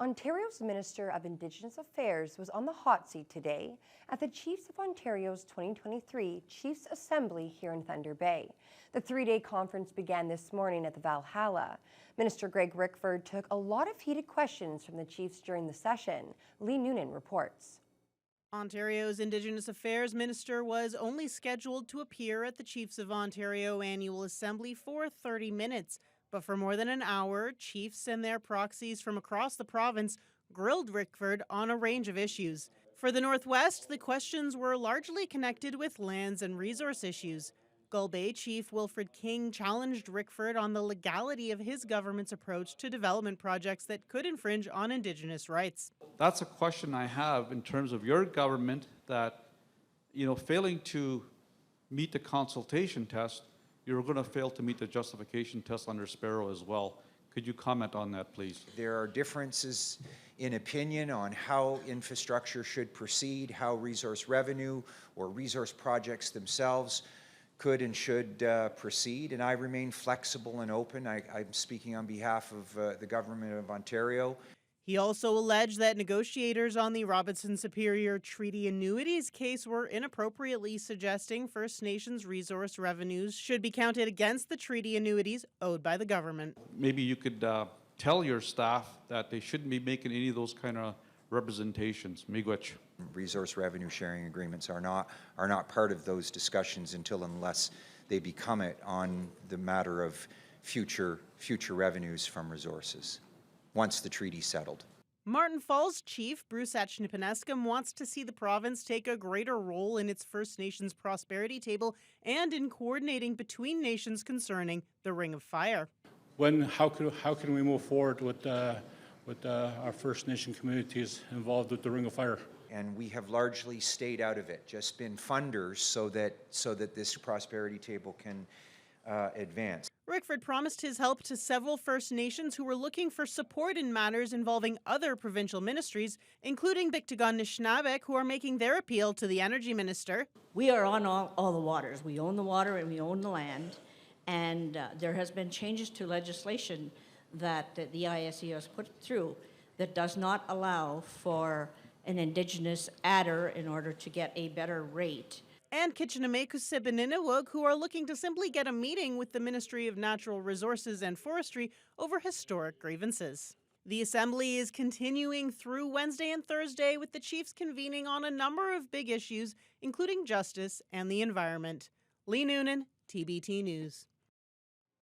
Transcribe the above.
Ontario's Minister of Indigenous Affairs was on the hot seat today at the Chiefs of Ontario's 2023 Chiefs Assembly here in Thunder Bay. The three-day conference began this morning at the Valhalla. Minister Greg Rickford took a lot of heated questions from the Chiefs during the session. Lee Noonan reports. Ontario's Indigenous Affairs Minister was only scheduled to appear at the Chiefs of Ontario Annual Assembly for 30 minutes. But for more than an hour, chiefs and their proxies from across the province grilled Rickford on a range of issues. For the Northwest, the questions were largely connected with lands and resource issues. Gull Bay Chief Wilfred King challenged Rickford on the legality of his government's approach to development projects that could infringe on Indigenous rights. That's a question I have in terms of your government that, failing to meet the consultation test, you're going to fail to meet the justification test under Sparrow as well. Could you comment on that, please? There are differences in opinion on how infrastructure should proceed, how resource revenue or resource projects themselves could and should proceed, and I remain flexible and open. I'm speaking on behalf of the Government of Ontario. He also alleged that negotiators on the Robinson Superior Treaty Annuities case were inappropriately suggesting First Nations resource revenues should be counted against the treaty annuities owed by the government. Maybe you could tell your staff that they shouldn't be making any of those kind of representations. Miigwech. Resource revenue sharing agreements are not part of those discussions unless they become it on the matter of future revenues from resources, once the treaty's settled. Martin Falls Chief Bruce Achnipanescum wants to see the province take a greater role in its First Nations prosperity table and in coordinating between nations concerning the Ring of Fire. How can we move forward with our First Nation communities involved with the Ring of Fire? And we have largely stayed out of it, just been funders so that this prosperity table can advance. Rickford promised his help to several First Nations who were looking for support in matters involving other provincial ministries, including Biktagan Nishnabek, who are making their appeal to the Energy Minister. We are on all the waters. We own the water and we own the land. And there has been changes to legislation that the ISE has put through that does not allow for an Indigenous adder in order to get a better rate. And Kitchener-Mekusib-Ninewug, who are looking to simply get a meeting with the Ministry of Natural Resources and Forestry over historic grievances. The Assembly is continuing through Wednesday and Thursday, with the Chiefs convening on a number of big issues, including justice and the environment. Lee Noonan, TBT News.